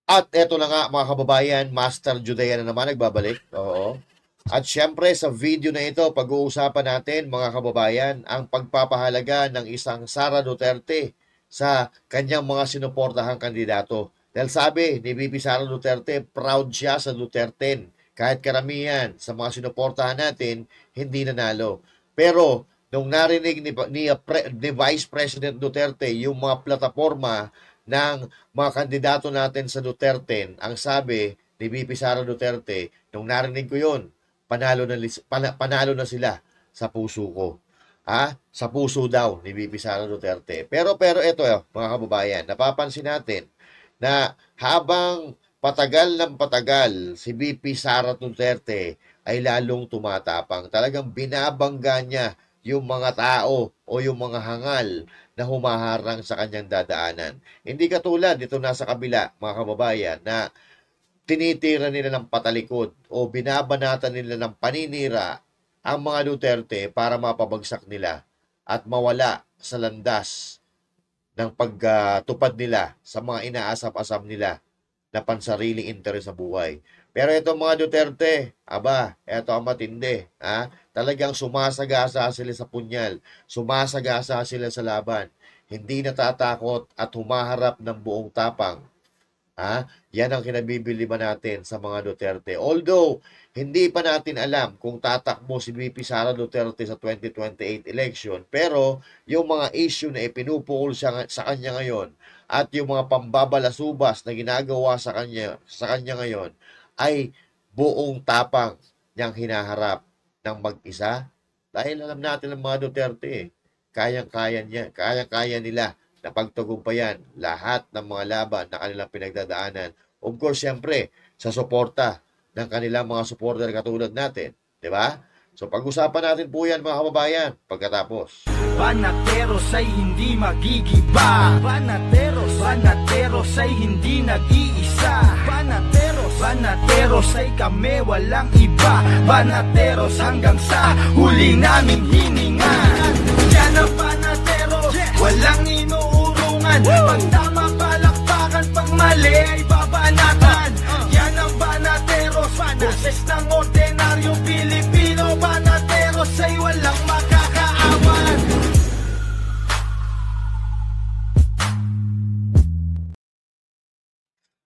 At eto na nga mga kababayan, Master Judea na naman nagbabalik. Oo. At syempre sa video na ito, pag-uusapan natin mga kababayan ang pagpapahalaga ng isang Sara Duterte sa kanyang mga sinuportahang kandidato. Dahil sabi ni VP Sara Duterte, proud siya sa Duterte. Kahit karamihan sa mga sinuportahan natin, hindi nanalo. Pero nung narinig ni Vice President Duterte yung mga plataforma ng mga kandidato natin sa Duterte, ang sabi ni VP Sara Duterte, nung narinig ko yun, panalo na sila sa puso ko. Sa puso daw ni VP Sara Duterte. Pero ito mga kababayan, napapansin natin na habang patagal ng patagal si VP Sara Duterte ay lalong tumatapang. Talagang binabangga niya yung mga tao o yung mga hangal na humaharang sa kanyang dadaanan. Hindi katulad dito nasa kabila, mga kababayan, na tinitira nila ng patalikod o binabanatan nila ng paninira ang mga Duterte para mapabagsak nila at mawala sa landas ng pagtupad nila sa mga inaasam-asam nila na pansariling interes sa buhay. Pero itong mga Duterte, ito ang matindi. Talagang sumasagasa sila sa punyal, sumasagasa sila sa laban, hindi natatakot at humaharap ng buong tapang. Yan ang kinabibiliban natin sa mga Duterte. Although, hindi pa natin alam kung tatakbo si VP Sara Duterte sa 2028 election, pero yung mga issue na ipinupukol sa kanya ngayon at yung mga pambabalasubas na ginagawa sa kanya ngayon ay buong tapang niyang hinaharap ng mag-isa. Dahil alam natin ang mga Duterte, kaya nila na pagtagumpayan lahat ng mga laban na kanilang pinagdadaanan. Of course, siyempre, sa suporta ng kanilang mga supporter katulad natin. Di ba? So, pag-usapan natin po yan mga kababayan pagkatapos. Banateros ay hindi magigiba. Banateros ay hindi nag-iisa. Banateros ay kami walang iba. Banateros hanggang sa huli naming hininga. Yan ang Banateros, walang inuurungan. Pag tama palakpakan, pag mali ay babanatan. Yan ang Banateros, boses ng ordinaryong Pilipino. Banateros ay walang makakaawan.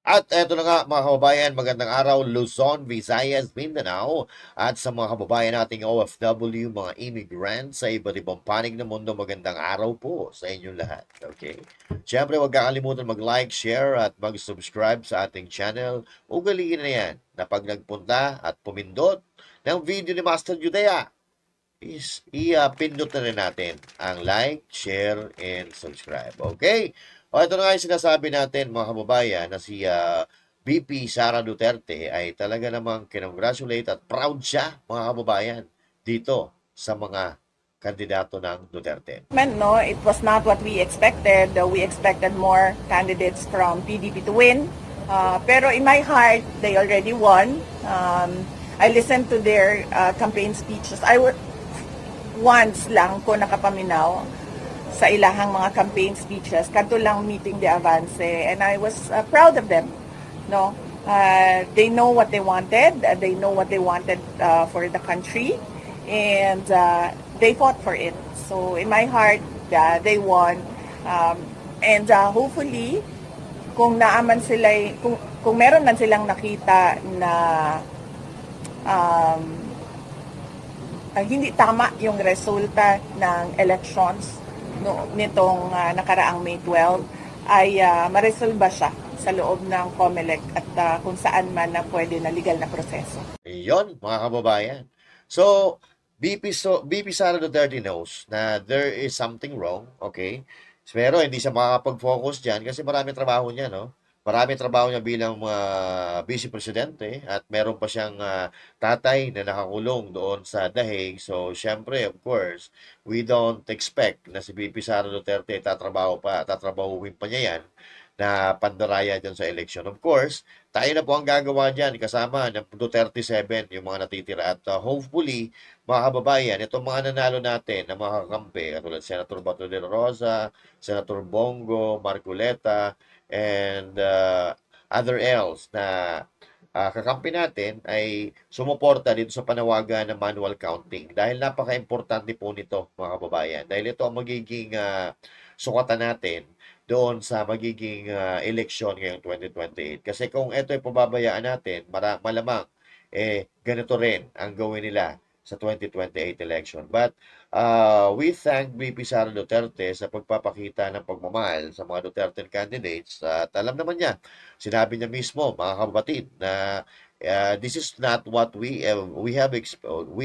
At eto na nga mga kababayan, magandang araw Luzon, Visayas, Mindanao at sa mga kababayan nating OFW, mga immigrants sa iba't ibang panig ng mundo, magandang araw po sa inyong lahat. Okay? Siyempre, huwag kakalimutan mag-like, share at mag-subscribe sa ating channel. Ugaliin na yan na pag nagpunta at pumindot ng video ni Master Judea, is i-pindot na rin natin ang like, share, and subscribe. Okay? Ito na nga yung sinasabi natin mga kababayan na si VP Sara Duterte ay talaga namang kinongratulate at proud siya mga kababayan dito sa mga kandidato ng Duterte. No, it was not what we expected. We expected more candidates from PDP to win. Pero in my heart, they already won. I listened to their campaign speeches. Once lang ko nakapaminaw sa ilahang mga campaign speeches, kanto lang meeting the avance, and I was proud of them. No, they know what they wanted. They know what they wanted for the country, and they fought for it. So in my heart, they won, and hopefully, kung naaman sila, kung meron man silang nakita na hindi tama yung resulta ng elections nitong nakaraang May 12, ay maresolba siya sa loob ng COMELEC at kung saan man na pwede na legal na proseso. Iyon, mga kababayan. So, VP Sara Duterte knows na there is something wrong, okay? Pero hindi siya makakapag-focus dyan kasi marami trabaho niya, no? Marami trabaho niya bilang vice presidente at meron pa siyang tatay na nakakulong doon sa The Hague. So, syempre, of course, we don't expect na si VP Sara Duterte tatrabahuin pa niya yan na pandaraya dyan sa election. Of course, tayo na po ang gagawa dyan kasama ng Duterte 7, yung mga natitira. At hopefully, mga kababayan, itong mga nanalo natin na mga kakampi, katulad Senator Bato de la Rosa, Senator Bongo, Marcoleta, and other else na kakampi natin ay sumuporta dito sa panawagan ng manual counting dahil napaka-importante po nito mga kababayan dahil ito ang magiging sukatan natin doon sa magiging eleksyon ngayong 2028 kasi kung ito ay pababayaan natin malamang ganito rin ang gawin nila sa 2028 election. But we thank VP Sara Duterte sa pagpapakita ng pagmamahal sa mga Duterte candidates at alam naman niya, sinabi niya mismo mga kabatid na this is not what we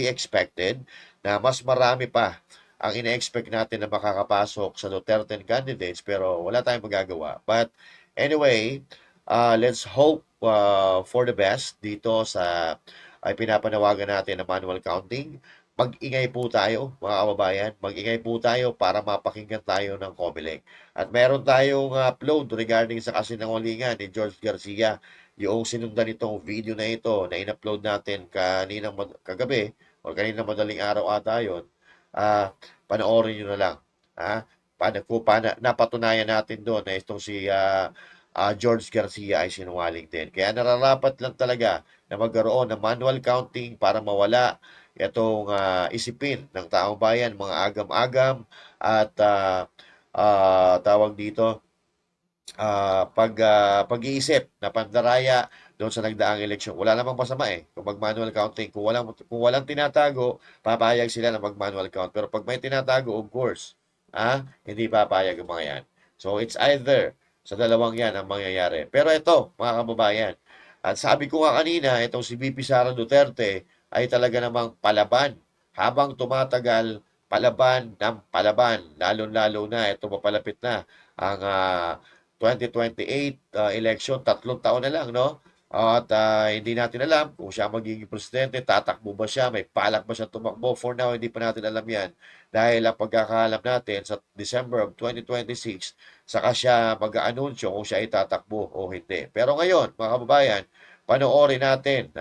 expected na mas marami pa ang ina-expect natin na makakapasok sa Duterte candidates pero wala tayong magagawa. But anyway, let's hope for the best dito sa ay pinapanawagan natin na manual counting. Mag-ingay po tayo, mga kababayan. Mag-ingay po tayo para mapakinggan tayo ng COMELEC. At meron tayong upload regarding sa kasinungalingan ni George Garcia. Yung sinundan itong video na ito na in-upload natin kagabi o kanina madaling araw ata yun. Panoorin nyo na lang. Napatunayan natin doon na itong si George Garcia ay sinungaling din. Kaya nararapat lang talaga na magkaroon ng manual counting para mawala itong isipin ng taong bayan, mga agam-agam at tawag dito pag-iisip na pandaraya doon sa nagdaang eleksyon. Wala namang masama kung mag-manual counting. Kung walang tinatago, papayag sila na mag-manual count. Pero pag may tinatago, of course, hindi papayag ang mga yan. So it's either sa dalawang yan ang mangyayari. Pero ito, mga kababayan, at sabi ko nga kanina, itong si VP Sara Duterte ay talaga namang palaban. Habang tumatagal, palaban ng palaban. Lalo-lalo na, ito papalapit na ang 2028 election. 3 taon na lang, no? At hindi natin alam kung siya magiging presidente, tatakbo ba siya, may palak ba siya tumakbo. For now, hindi pa natin alam yan. Dahil ang pagkakaalam natin sa December of 2026, saka siya mag-aanunsyo kung siya ay tatakbo o hindi. Pero ngayon, mga kababayan, panoorin natin,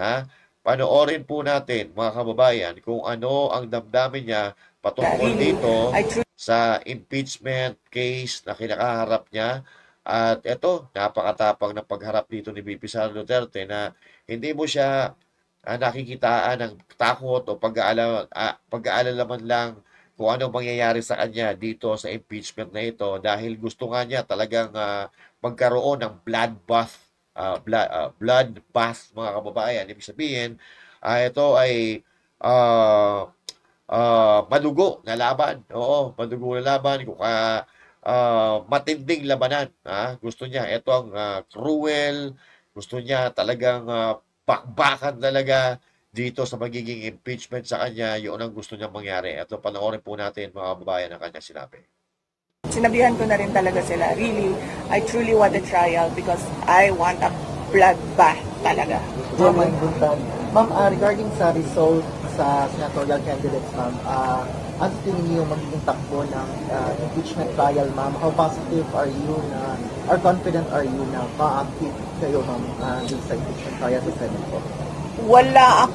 panoorin po natin, mga kababayan, kung ano ang damdamin niya patungkol dito sa impeachment case na kinakaharap niya. At ito, napakatapang na pagharap dito ni VP Sara Duterte na hindi mo siya nakikitaan ng takot o pag-aalala man lang kung ano mangyayari sa kanya dito sa impeachment na ito dahil gusto nga niya talagang magkaroon ng bloodbath mga kababayan. Ibig sabihin, ito ay madugo na laban. Oo, madugo na laban. Kung matinding labanan. Gusto niya. Ito ang cruel. Gusto niya talagang bakbakan talaga dito sa magiging impeachment sa kanya. Yun ang gusto niya mangyari. Ito, panoorin po natin mga kababayan ang kanya sinabi. Sinabihan ko na rin talaga sila, really, I truly want a trial because I want a bloodbath talaga. Ma'am, regarding sa result sa senatorial candidates, ma'am, ano tingin niyo magiging takbo ng impeachment trial, ma'am? How positive are you or confident are you na ma-active kayo, ma'am, sa impeachment trial sa Senate po? Wala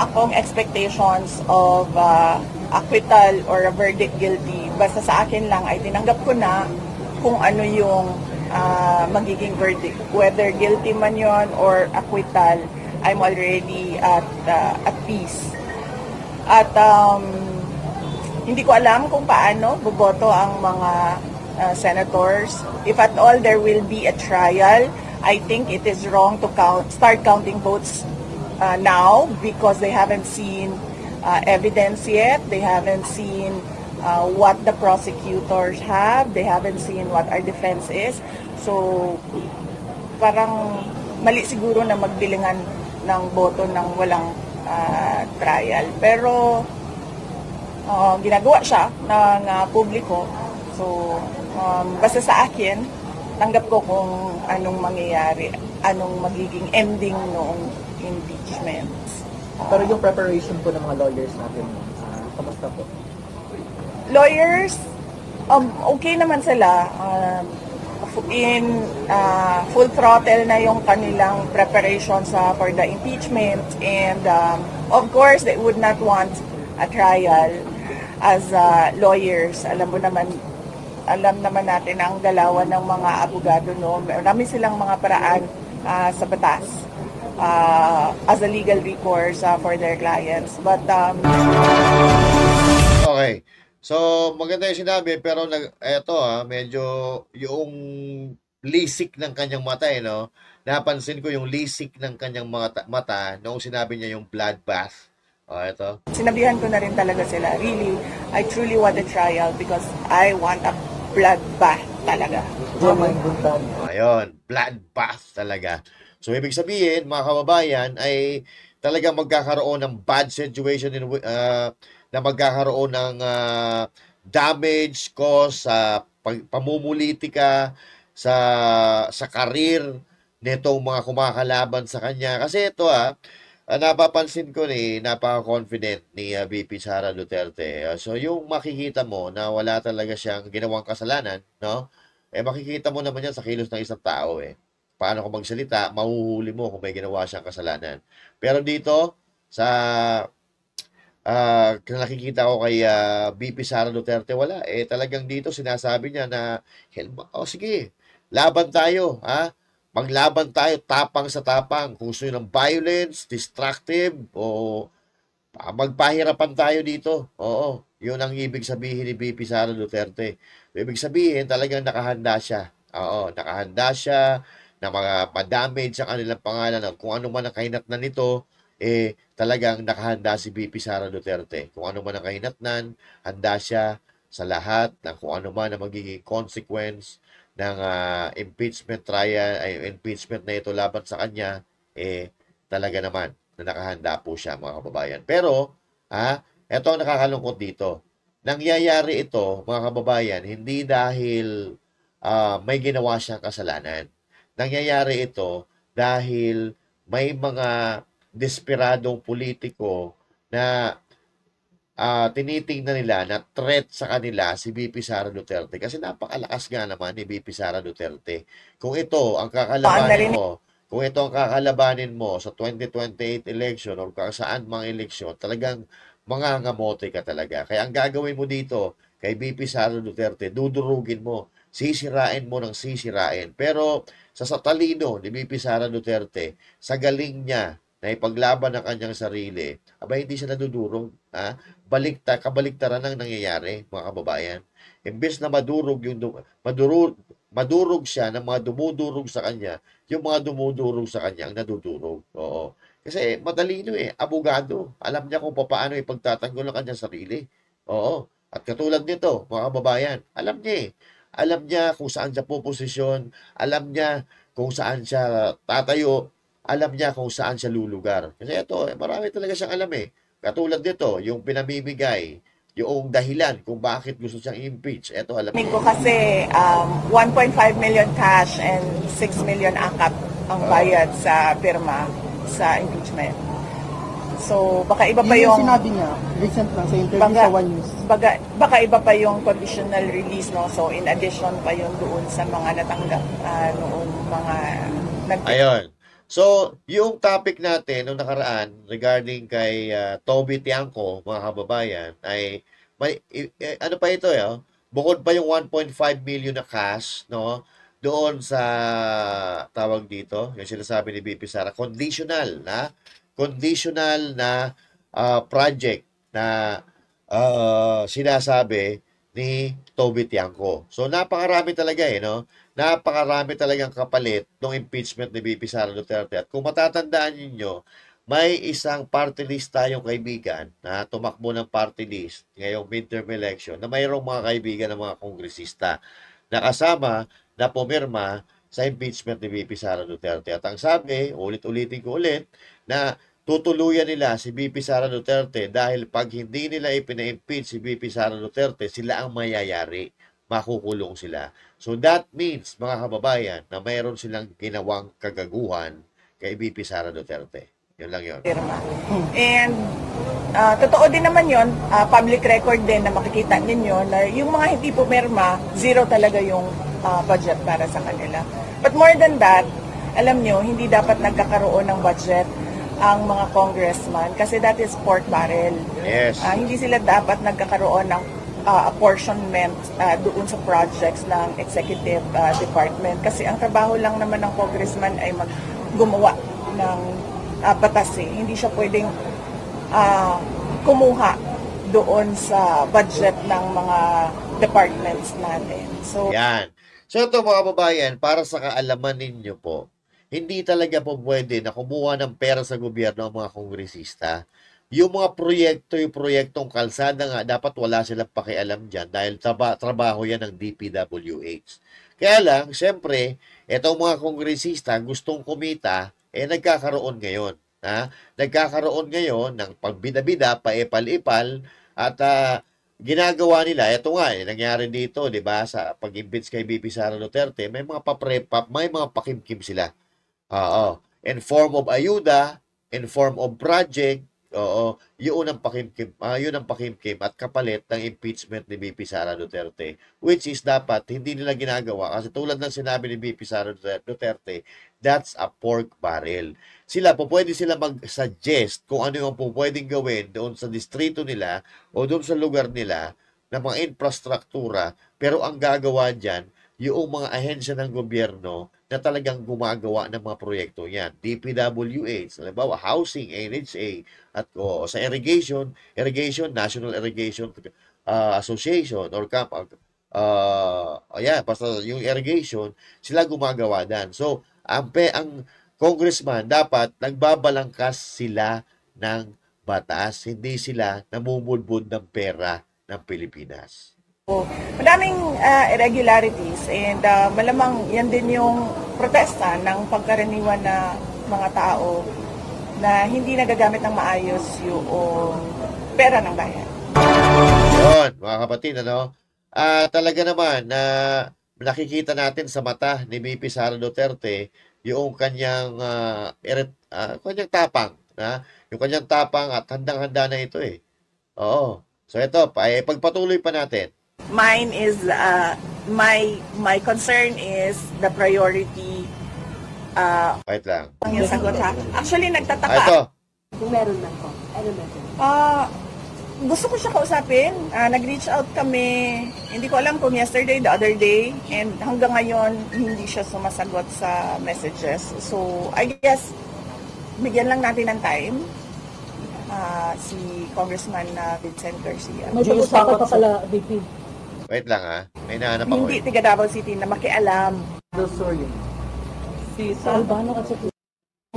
akong expectations of acquittal or a verdict guilty. Basta sa akin lang ay tinanggap ko na kung ano yung magiging verdict. Whether guilty man yon or acquittal, I'm already at peace. At hindi ko alam kung paano boboto ang mga senators. If at all there will be a trial, I think it is wrong to start counting votes now because they haven't seen evidence yet. They haven't seen what the prosecutors have. They haven't seen what our defense is. So, parang mali siguro na magbilingan ng boto ng walang trial. Pero, ginagawa siya ng publiko. So, basta sa akin, tanggap ko kung anong mangyayari, anong magiging ending noong impeachment. Pero yung preparation po ng mga lawyers natin, kamusta po? Lawyers, okay naman sila. Full throttle na yung kanilang preparation for the impeachment. And of course, they would not want a trial as lawyers. Alam mo naman, alam naman natin ang galawan ng mga abogado, no? Marami silang mga paraan sa batas as a legal recourse for their clients. But Okay. So, maganda yung sinabi, pero eto medyo yung lisik ng kanyang mata, no? Napansin ko yung lisik ng kanyang mata noong sinabi niya yung bloodbath. Ito. sinabihan ko na rin talaga sila, really, I truly want a trial because I want a bloodbath talaga. German Buntan. Ayun, bloodbath talaga. So, ibig sabihin, mga kababayan, ay talagang magkakaroon ng bad situation na magkakaroon ng damage cause sa pamumulitika sa karir nitong mga kumakalaban sa kanya. Kasi ito napapansin ko napaka-confident ni VP Sara Duterte. So yung makikita mo na wala talaga siyang ginawang kasalanan, no? Makikita mo naman yan sa kilos ng isang tao Paano kung magsalita, mahuhuli mo kung may ginawa siyang kasalanan. Pero dito sa nakikita ko kay VP Sara Duterte, wala. Talagang dito sinasabi niya na, sige, laban tayo, maglaban tayo, tapang sa tapang. Kung gusto nyo ng violence, destructive, o magpahirapan tayo dito. Oo, yun ang ibig sabihin ni VP Sara Duterte. Ibig sabihin, talagang nakahanda siya. Oo, nakahanda siya na madamage ang kanilang pangalan. Kung ano man ang kahinatnan nito, talagang nakahanda si VP Sara Duterte. Kung ano man ang kahinatnan, handa siya sa lahat ng kung ano man ang magiging consequence ng impeachment trial, impeachment na ito laban sa kanya, talaga naman na nakahanda po siya, mga kababayan. Pero, ito ang nakakalungkot dito. Nangyayari ito, mga kababayan, hindi dahil may ginawa siyang kasalanan. Nangyayari ito dahil may mga desperadong politiko na tinitingnan nila na threat sa kanila si VP Sara Duterte kasi napakalakas nga naman ni VP Sara Duterte. Kung ito ang kakalabanin mo sa 2028 election o kung saan mga eleksyon, talagang mangangamote ka talaga. Kaya ang gagawin mo dito kay VP Sara Duterte, dudurugin mo, sisirain mo ng sisirain. Pero sa talino ni VP Sara Duterte, sa galing niya na ipaglaban ang kanyang sarili, hindi siya nadudurog. Kabaliktaran ang nangyayari, mga kababayan. Imbes na madurog siya ng mga dumudurog sa kanya, yung mga dumudurog sa kanya ang nadudurog. Oo. Kasi matalino abogado. Alam niya kung paano ipagtatanggol ang kanyang sarili. Oo. At katulad nito, mga kababayan, alam niya kung saan siya puposisyon, alam niya kung saan siya tatayo, alam niya kung saan siya lulugar. Kasi ito, marami talaga siyang alam Katulad nito, yung pinamimigay, yung dahilan kung bakit gusto siyang impeach. Ito, alam ko kasi 1.5 million cash and 6 million akap ang bayad sa pirma sa impeachment. So, baka iba pa yung sinabi niya, recent lang sa interview sa One News. Baka iba pa yung conditional release, no? So, in addition pa yung doon sa mga natanggap noong mga Ayun. So, yung topic natin nung nakaraan regarding kay Toby Tiangco, mga kababayan, ay may ano pa ito bukod pa yung 1.5 million na cash, no? Doon sa tawag dito, yung sinasabi ni VP Sara, conditional na project na sinasabi ni Toby Tiangco. So, napakarami talaga no? Napakarami talagang kapalit ng impeachment ni VP Sara Duterte. At kung matatandaan niyo, may isang party list tayong kaibigan na tumakbo ng party list ngayong midterm election na mayroong mga kaibigan ng mga kongresista na kasama na pumirma sa impeachment ni VP Sara Duterte. At ang sabi, ulit-ulitin ko ulit, na tutuluyan nila si VP Sara Duterte dahil pag hindi nila ipina-impeach si VP Sara Duterte, sila ang mayayari. Makukulong sila. So that means, mga kababayan, na mayroon silang ginawang kagaguhan kay VP Sara Duterte. Yun lang yun. And totoo din naman yun, public record din na makikita ninyo na yung mga hindi pumirma, zero talaga yung budget para sa kanila. But more than that, alam nyo, hindi dapat nagkakaroon ng budget ang mga congressman kasi that is pork barrel. Yes. Hindi sila dapat nagkakaroon ng apportionment doon sa projects ng executive department. Kasi ang trabaho lang naman ng congressman ay gumawa ng batas eh. Hindi siya pwedeng kumuha doon sa budget ng mga departments natin. So, Yan. So ito mga kababayan, para sa kaalaman ninyo po, hindi talaga po pwede na kumuha ng pera sa gobyerno ang mga kongresista. Yung mga proyekto, yung proyektong kalsada nga, dapat wala silang pakialam dyan dahil trabaho yan ng DPWH. Kaya lang, syempre, itong mga kongresista gustong kumita, nagkakaroon ngayon. Nagkakaroon ngayon ng pagbida-bida, paipal-ipal, at ginagawa nila, ito nga, nangyari dito, di ba, sa pag-impeach kay BP Sara Duterte, may mga may mga pakimkim sila. Oo. In form of ayuda, in form of project, oo, yun ang pakimkim at kapalit ng impeachment ni BP Sara Duterte, which is dapat hindi nila ginagawa kasi tulad ng sinabi ni BP Sara Duterte, that's a pork barrel. Pwede sila mag-suggest kung ano yung pwedeng gawin doon sa distrito nila o doon sa lugar nila na mga infrastruktura, pero ang gagawa dyan, yung mga ahensya ng gobyerno na talagang gumagawa ng mga proyekto yan. DPWH, halimbawa, Housing, NHA, at sa irrigation, National Irrigation Association, or basta yung irrigation, sila gumagawa dan. So, ang congressman, dapat nagbabalangkas sila ng batas, hindi sila namumulbud ng pera ng Pilipinas. madaming irregularities and malamang yan din yung protesta ng pagkaraniwan na mga tao na hindi nagagamit ng maayos yung pera ng bayan. Yun, mga kapatid, talaga naman na nakikita natin sa mata ni BP Sara Duterte yung kanyang tapang, yung kanyang tapang at handang-handa na ito eh. Oo. So ito, pagpatuloy pa natin. Mine is my concern is the priority. Wait lang. Ang yung sagot ha. Actually nagtataka. Ito. Kung meron man po. Ano meron? Gusto ko siya kausapin. Nag-reach out kami, hindi ko alam kung yesterday, the other day, and hanggang ngayon, hindi siya sumasagot sa messages. So, I guess, bigyan lang natin ng time si Congressman Vincent Garcia. May pag-usapan pa pala, VP. Wait lang may nahanap ako. Hindi tiga Davao City na makialam. Si Albano at sa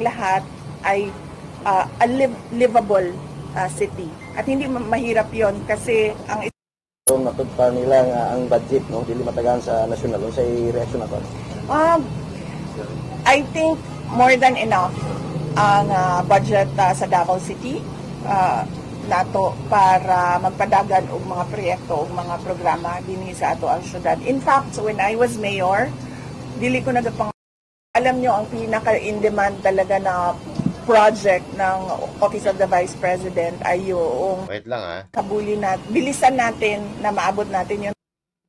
Lahat ay a livable city. At hindi mahirap yon kasi ang Kung natugpa nila nga ang budget, no, dili matagaan sa nasyonal, sa reaksyon nato. I think more than enough ang budget sa Davao City nato para magpadagan og mga proyekto og mga programa dinhi sa ato ang syudad. In fact, when I was mayor, dili ko nagapang alam nyo ang pinaka in demand talaga na project ng Office of the Vice President ay yung Wait lang bilisan natin na maabot natin yung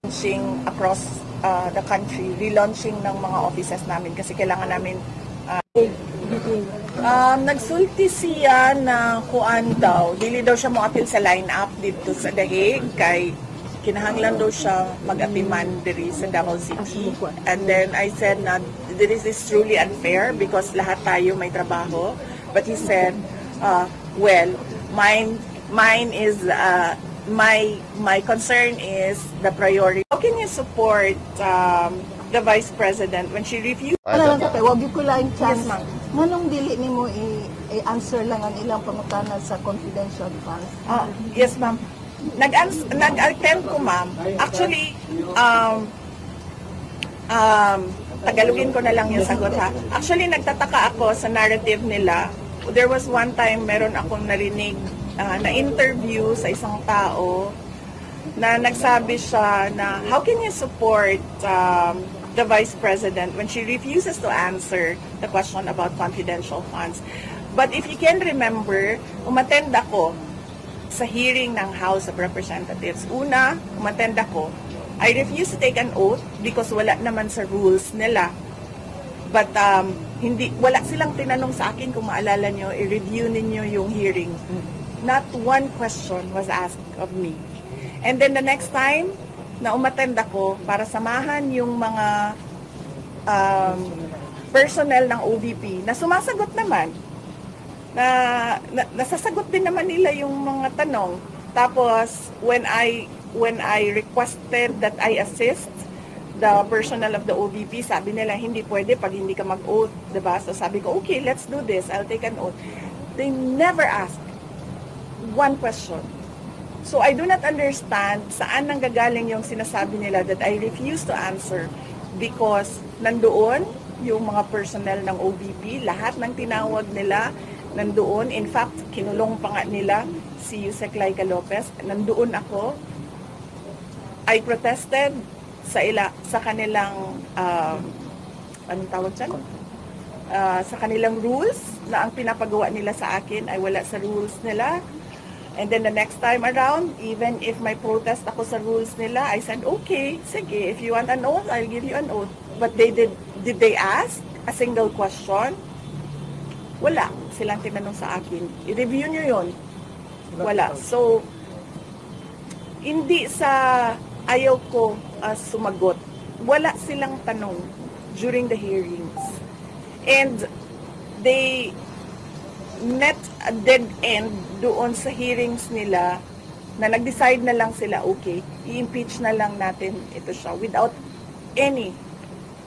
launching across the country, relaunching ng mga offices namin kasi kailangan namin nagsulti siya na kuan daw, dili daw siya mo appeal sa line-up dito sa Dahig kay kinahanglan daw siya mag-atiman diri sa Davao City. And then I said na this is truly unfair because lahat tayo may trabaho. But he said, well, mine is my concern is the priority. How can you support the Vice President when she refused? Ano lang kapay, wag ko lang chance. Yes, ma'am. Nganong dili nimo i-answer lang ang ilang pangutanan sa confidential funds? Yes, ma'am. Nag-attempt ko, ma'am. Actually, Tagalogin ko na lang yung sagot ha. Actually, nagtataka ako sa narrative nila. There was one time, meron akong narinig na interview sa isang tao na nagsabi siya na how can you support the Vice President when she refuses to answer the question about confidential funds. But if you can remember, umattend ako sa hearing ng House of Representatives. Una, umattend ako. I refuse to take an oath because wala naman sa rules nila. But wala silang tinanong sa akin kung maalala nyo, i-review ninyo yung hearing. Not one question was asked of me. And then the next time na umattend ako para samahan yung mga personnel ng OVP na sumasagot naman, nasasagot din naman nila yung mga tanong. Tapos when I requested that I assist the personnel of the OVP, sabi nila hindi pwede pag hindi ka mag-oath, diba? So sabi ko, okay, let's do this. I'll take an oath. They never ask one question. So I do not understand saan nanggagaling yung sinasabi nila that I refuse to answer, because nandoon yung mga personnel ng OVP, lahat ng tinawag nila nandoon. In fact, kinulong pa nga nila si Yusek Laika Lopez. Nandoon ako. I protested sa kanilang anong tawag dyan? Sa kanilang rules na ang pinapagawa nila sa akin ay wala sa rules nila. And then the next time around, even if may protest ako sa rules nila, I said, okay, sige, if you want an oath, I'll give you an oath. But did they ask a single question? Wala silang tinanong sa akin. I-review nyo yun. Wala. So, hindi sa ayaw ko sumagot. Wala silang tanong during the hearings. And they met a dead end doon sa hearings nila na nag-decide na lang sila, okay, i-impeach na lang natin ito siya without any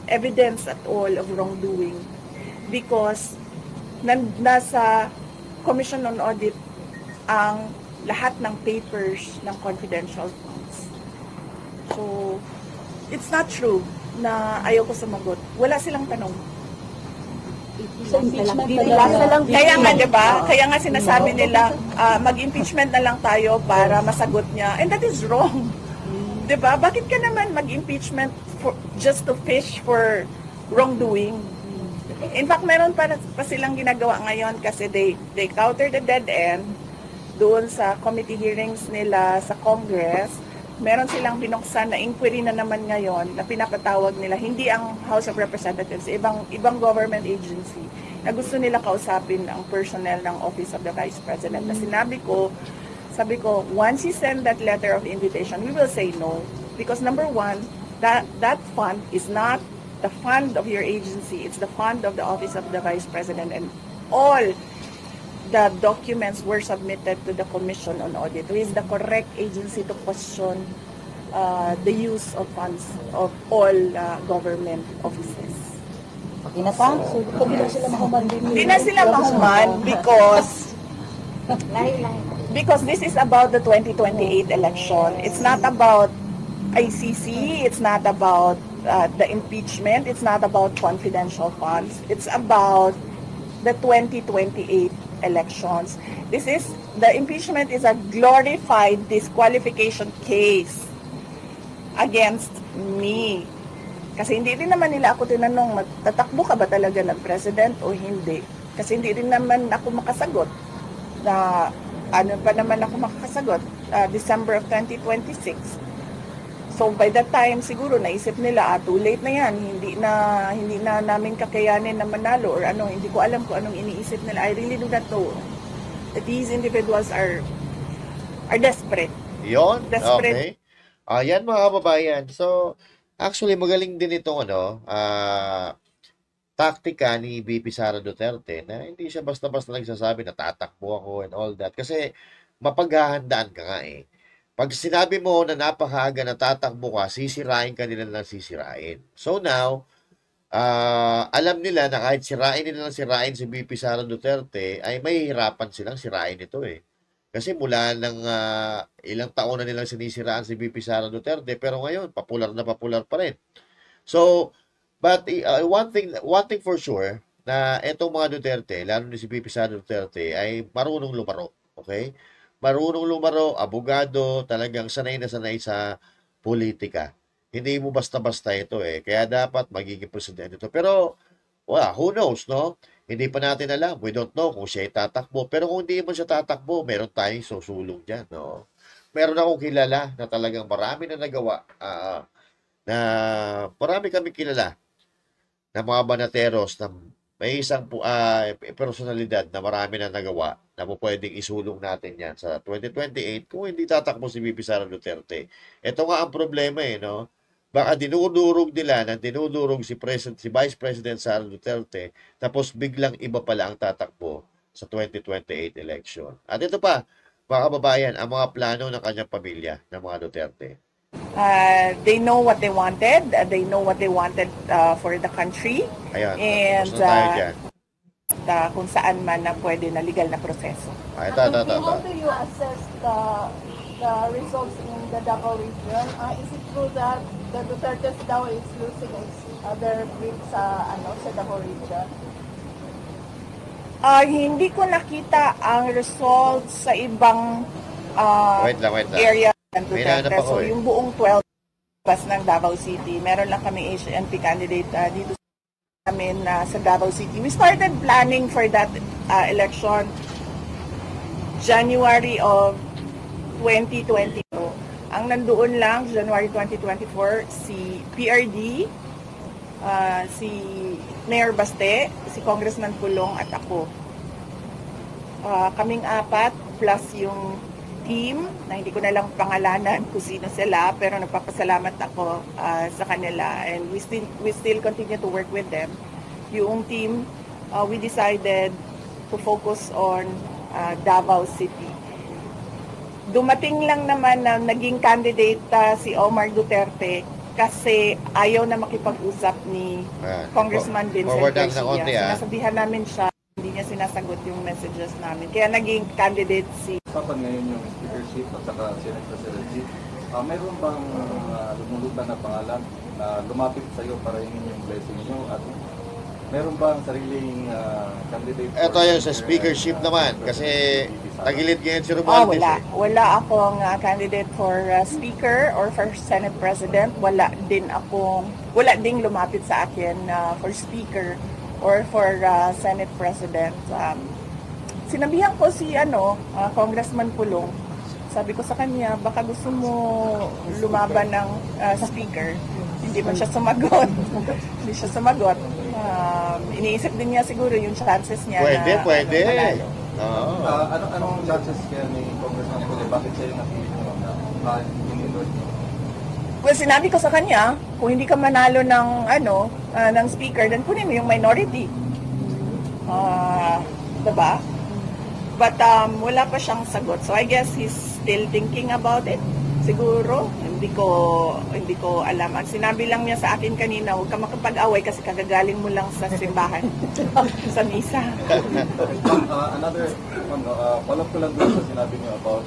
evidence at all of wrongdoing, because nasa Commission on Audit ang lahat ng papers ng confidential funds. So, it's not true na ayaw ko sumagot. Wala silang tanong. So, impeachment Kaya nga, diba? Kaya nga sinasabi nila, mag-impeachment na lang tayo para masagot niya. And that is wrong. Diba? Bakit ka naman mag-impeachment just to fish for wrongdoing? In fact, meron pa silang ginagawa ngayon kasi they counter the dead end doon sa committee hearings nila sa Congress. Meron silang binuksan na inquiry na naman ngayon na pinapatawag nila, hindi ang House of Representatives, ibang government agency na gusto nila kausapin ang personnel ng Office of the Vice President. Na sabi ko, once you send that letter of invitation, we will say no. Because number one, that fund is not the fund of your agency, it's the fund of the Office of the Vice President, and all the documents were submitted to the Commission on Audit, who is the correct agency to question the use of funds of all government offices. Okay na pa? So, hindi na sila mahuman din. Hindi na sila mahuman because this is about the 2028 election. It's not about ICC, it's not about the impeachment, it's not about confidential funds, it's about the 2028 elections. The impeachment is a glorified disqualification case against me. Kasi hindi rin naman nila ako tinanong, tatakbo ka ba talaga ng president o hindi? Kasi hindi rin naman ako makasagot na ano pa naman ako makakasagot, December of 2026. So by that time siguro naisip nila, too late na yan, hindi na namin kakayanin na manalo or ano, hindi ko alam kung anong iniisip nila. I really do not know that these individuals are desperate. Yon, Desperate. okay. Yan mga kababayan. So, actually magaling din itong taktika ni VP Sara Duterte na hindi siya basta-basta nagsasabi na tatakbo ako and all that. Kasi mapaghahandaan ka nga eh. Pag sinabi mo na napakaaga na tatakbo ka, sisirain ka nila ng sisirain. So now, alam nila na kahit sirain nila ng sirain si VP Sara Duterte, ay mahihirapan silang sirain ito eh. Kasi mula ng ilang taon na nilang sinisiraan si VP Sara Duterte, pero ngayon, popular na popular pa rin. So, but one thing for sure, na itong mga Duterte, lalo ni si VP Sara Duterte, ay marunong lumaro. Okay? Marunong lumaro, abogado, talagang sanay na sanay sa politika. Hindi mo basta-basta ito eh. Kaya dapat magiging presidente ito. Pero, who knows, no? Hindi pa natin alam. We don't know kung siya tatakbo. Pero kung hindi man siya tatakbo, meron tayong susulong dyan, no? Meron akong kilala na talagang marami na nagawa. Na marami kami kilala na mga banateros na may isang personalidad na marami na nagawa na pwedeng isulong natin yan sa 2028 kung hindi tatakbo si VP Sara Duterte. Ito nga ang problema no? Baka dinudurog nila na dinudurog si Vice President Sara Duterte tapos biglang iba pala ang tatakbo sa 2028 election. At ito pa, mga kababayan, ang mga plano ng kanyang pamilya, ng mga Duterte. They know what they wanted. They know what they wanted for the country. Ayan, And tapos na tayo dyan. kung saan man na pwede na legal na proseso. How do you assess the results in the Davao region? Is it true that the Duterte daw is losing their grip sa Davao region? Hindi ko nakita ang results sa ibang Wait lang. area ng May Duterte. nahanap ako So yung buong 12 bus ng Davao City, meron lang kami HNP candidate dito sa amin sa Davao City. We started planning for that election January of 2022. Ang nandoon lang, January 2024, si PRD, si Mayor Baste, si Congressman Pulong at ako. Kaming apat plus yung team, na hindi ko na lang pangalanan kung sino sila, pero nagpapasalamat ako sa kanila, and we still continue to work with them. Yung team, we decided to focus on Davao City. Dumating lang naman na naging candidate si Omar Duterte kasi ayaw na makipag-usap ni Congressman Vincent Garcia. Sinasabihan namin siya, hindi niya sinasagot yung messages namin. Kaya naging candidate si... Usapan ngayon yung speakership at saka Senate presidency. Mayroon bang lumulutan na pangalan na lumapit sa iyo para hingin yung blessing nyo? At meron bang sariling candidate? Ito yung sa speakership naman kasi tagilid ngayon si Romualdez. Wala akong candidate for speaker or for Senate president. Wala ding lumapit sa akin for speaker or for Senate president. Sinabihan ko si Congressman Pulong. Sabi ko sa kanya, baka gusto mo lumaban ng speaker. Hindi man siya sumagot. Hindi siya sumagot. Iniisip din niya siguro yung chances niya Pwede. Anong chances kaya ni Congressman Pulong? Bakit siya yung napili mo na in-endorse niyo? Well, sinabi ko sa kanya, kung hindi ka manalo ng ng speaker, then kunin mo yung minority. Diba? But wala pa siyang sagot. So I guess he's still thinking about it. Siguro, hindi ko alam. Ang sinabi lang niya sa akin kanina, huwag ka makapag-away kasi kagagaling mo lang sa simbahan, sa misa. Another follow-up ko lang doon sa sinabi niyo about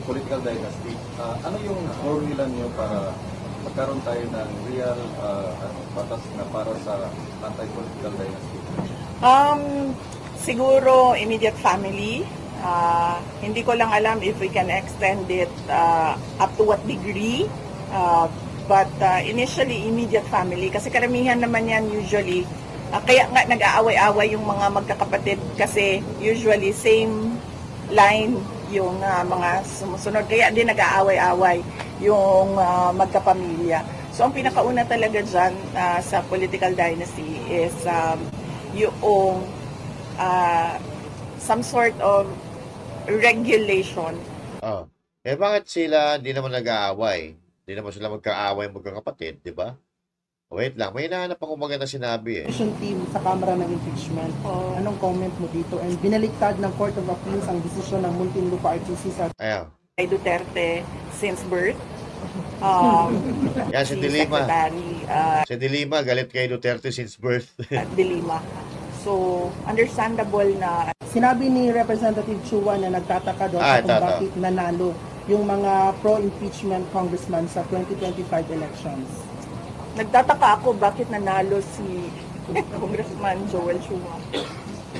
political dynasty. Ano yung role nila niyo para magkaroon tayo ng real batas na para sa anti-political dynasty? Siguro immediate family. Hindi ko lang alam if we can extend it up to what degree. But initially, immediate family. Kasi karamihan naman yan usually. Kaya nga nag-aaway-away yung mga magkakapatid kasi usually same line yung mga sumusunod. Kaya din nag-aaway-away yung magkapamilya. So ang pinakauna talaga dyan sa political dynasty is yung some sort of regulation. Bakit sila hindi naman nag-aaway? Hindi naman sila magkaaway magkakapatid, di ba? Wait lang, may hinahanap akong maganda sinabi Team sa Kamara ng Impeachment. Anong comment mo dito? And binaliktad ng Court of Appeals ang desisyon ng Muntinlupa RTC sa kay Duterte since birth. Yan si Dilima. Si Dilima galit kay Duterte since birth. Dilima. So, understandable na... Sinabi ni Representative Chua na nagtataka daw kung bakit nanalo yung mga pro-impeachment congressman sa 2025 elections. Nagtataka ako bakit nanalo si Congressman Joel Chua.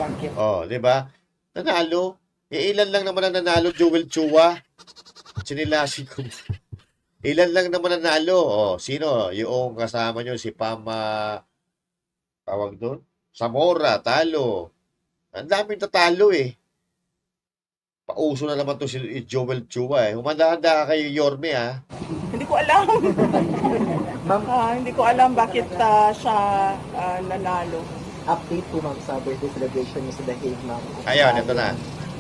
Bakit? Di ba? Nanalo. Ilan lang naman ang nanalo, Joel Chua? Sinilasin ko. Ilan lang naman nanalo. Sino? Yung kasama nyo, si Pama... Tawag doon? Zamora, talo. Ang daming tatalo Pauso na naman to si Joel Chua Humanda-handa kayo, Yorme Hindi ko alam. Hindi ko alam bakit siya nanalo. update po ma'am sa birthday celebration niyo sa The Hague ma'am. Ayan, ito na.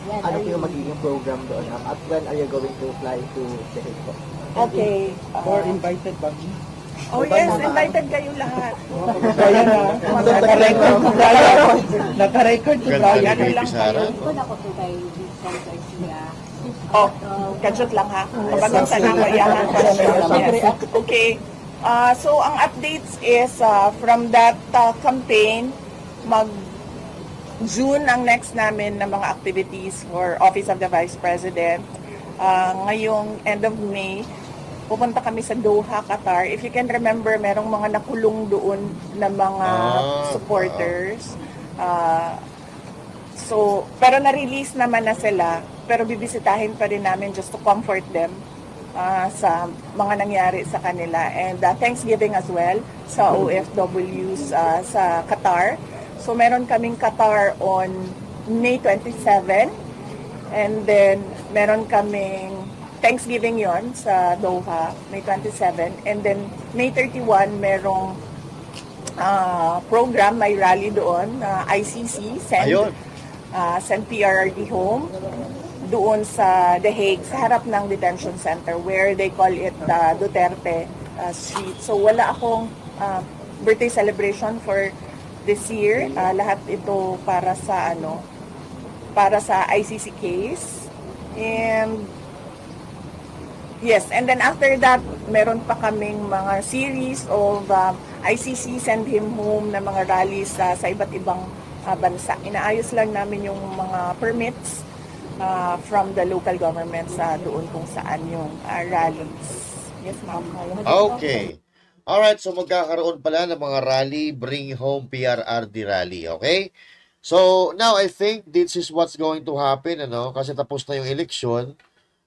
Ano po yung magiging program doon ma'am? At when are you going to fly to The Hague po? Okay. Or invited ba? Oh yes, invited kayo lahat. Kaya na. Naka-record to Ganda Brian. ni Baby Sara. Oh, kajot lang ha. Kapag sa namayahan pa siya. Yes. Okay. So, ang updates is from that campaign, June ang next namin na mga activities for Office of the Vice President. Ngayong end of May, pupunta kami sa Doha, Qatar. If you can remember, merong mga nakulong doon na mga supporters. Pero na-release naman na sila. Pero bibisitahin pa rin namin just to comfort them sa mga nangyari sa kanila. And Thanksgiving as well sa OFWs sa Qatar. So meron kaming Qatar on May 27. And then meron kaming Thanksgiving yon sa Doha, May 27. And then May 31, merong program, may rally doon, ICC, send PRRD home, doon sa The Hague, sa harap ng detention center where they call it Duterte Street. So wala akong birthday celebration for this year. Lahat ito para sa ICC case. And yes, and then after that, meron pa kaming mga series of ICC Send Him Home na mga rallies sa iba't ibang bansa. Inaayos lang namin yung mga permits from the local governments doon kung saan yung rallies. Yes, ma'am. Okay. Alright, so magkakaroon pala ng mga rally, Bring Home PRRD rally, okay? So, now I think this is what's going to happen, kasi tapos na yung election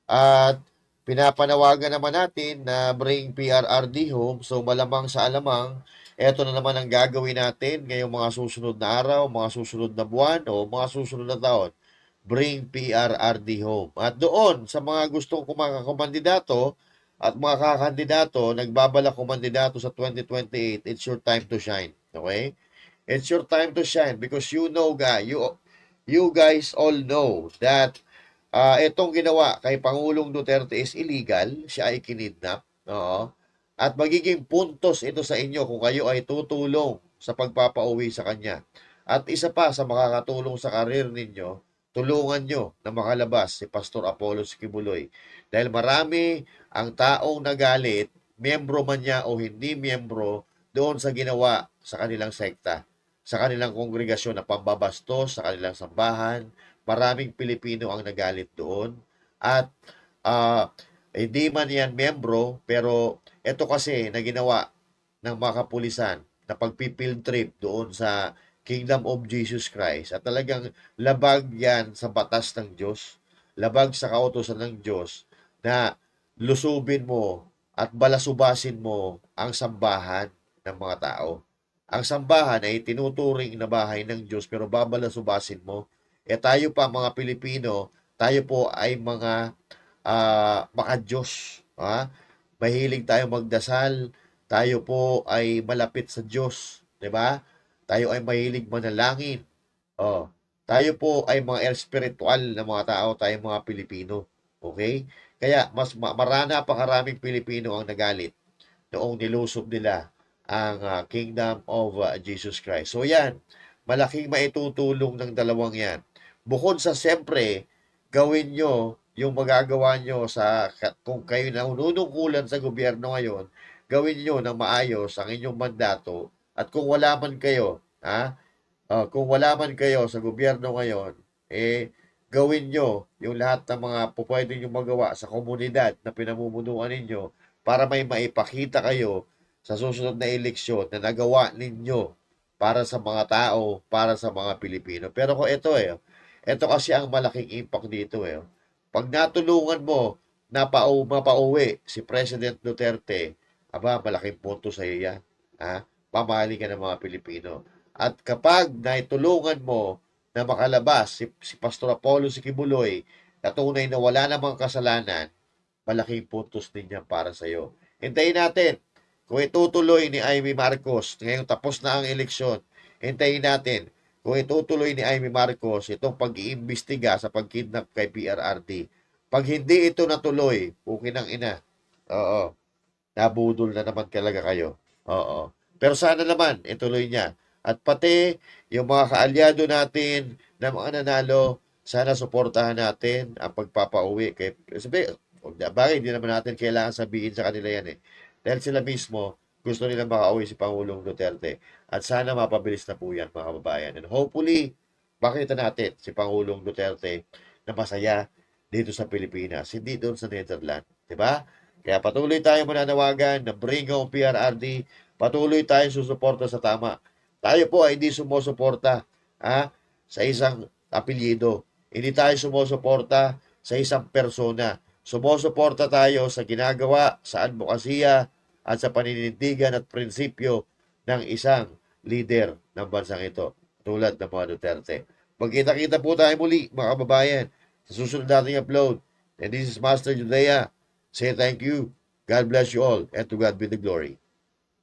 at pinapanawagan naman natin na Bring PRRD Home. So, malamang sa alamang, eto na naman ang gagawin natin ngayong mga susunod na araw, mga susunod na buwan, o mga susunod na taon. Bring PRRD Home. At doon, sa mga gustong kumandidato at mga kakandidato, nagbabalak kumandidato sa 2028, it's your time to shine. Okay? It's your time to shine because you guys all know that itong ginawa kay Pangulong Duterte is illegal. Siya ay kinidnap. Oo. At magiging puntos ito sa inyo kung kayo ay tutulong sa pagpapauwi sa kanya. At isa pa sa makakatulong sa karir ninyo, tulungan nyo na makalabas si Pastor Apollo Kibuloy. Dahil marami ang taong nagalit, miyembro man niya o hindi miyembro, doon sa ginawa sa kanilang sekta, sa kanilang kongregasyon na pambabastos, sa kanilang sambahan. Maraming Pilipino ang nagalit doon. At hindi man yan miyembro, pero ito kasi na ginawa ng mga kapulisan na pagpipield trip doon sa Kingdom of Jesus Christ at talagang labag yan sa batas ng Diyos, labag sa kautusan ng Diyos na lusubin mo at balasubasin mo ang sambahan ng mga tao. Ang sambahan ay tinuturing na bahay ng Diyos pero babalasubasin mo. Tayo pa mga Pilipino, tayo po ay mga Diyos. Mahilig tayo magdasal, tayo po ay malapit sa Diyos, 'di ba? Tayo ay mahilig manalangin. Tayo po ay mga spiritual na mga tao, tayo mga Pilipino. Okay? Kaya mas napakaraming Pilipino ang nagalit noong nilusob nila ang Kingdom of Jesus Christ. So yan, malaking maitutulong ng dalawang yan. Bukod sa siyempre, gawin nyo yung magagawa nyo kung kayo nanunungkulan sa gobyerno ngayon, gawin nyo ng maayos ang inyong mandato. At kung wala man kayo, kung wala man kayo sa gobyerno ngayon, gawin nyo yung lahat ng mga pwede nyo magawa sa komunidad na pinamumunuan ninyo para may maipakita kayo sa susunod na eleksyon na nagawa ninyo para sa mga tao, para sa mga Pilipino. Pero kung ito kasi ang malaking impact dito Pag natulungan mo na mapauwi si President Duterte, malaking punto sa iyo yan. Pamahali ka ng mga Pilipino. At kapag naitulungan mo na makalabas si Pastor Apollo Kibuloy na tunay na wala namang kasalanan, malaking puntos din yan para sa iyo. Hintayin natin kung itutuloy ni Amy Marcos ngayong tapos na ang eleksyon, hintayin natin kung itutuloy ni Amy Marcos itong pag-iimbestiga sa pagkidnap kay PRRD. Pag hindi ito natuloy, pukin ng ina. Oo. Nabudol na naman talaga kayo. Oo. Pero sana naman, ituloy niya. At pati, yung mga kaalyado natin na mga nanalo, sana suportahan natin ang pagpapauwi. Sabi, bagay, hindi naman natin kailangan sabihin sa kanila yan eh. Dahil sila mismo, gusto nila makauwi si Pangulong Duterte. At sana mapabilis na po yan, mga kababayan. And hopefully, makita natin si Pangulong Duterte na masaya dito sa Pilipinas, hindi doon sa Netherlands. Diba? Kaya patuloy tayong mananawagan na bring home PRRD, patuloy tayong susuporta sa tama. Tayo po ay hindi sumusuporta sa isang apelyido. Hindi tayo sumusuporta sa isang persona. Sumusuporta tayo sa ginagawa, sa advokasya, at sa paninindigan at prinsipyo ng isang leader ng bansang ito, tulad ng mga Duterte. Magkita-kita po tayo muli, mga kababayan, sa susunod nating upload. And this is Master Judea. Say thank you. God bless you all, and to God be the glory.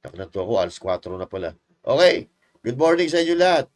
Nakananto ako, alas 4 na pala. Okay, good morning sa inyo lahat.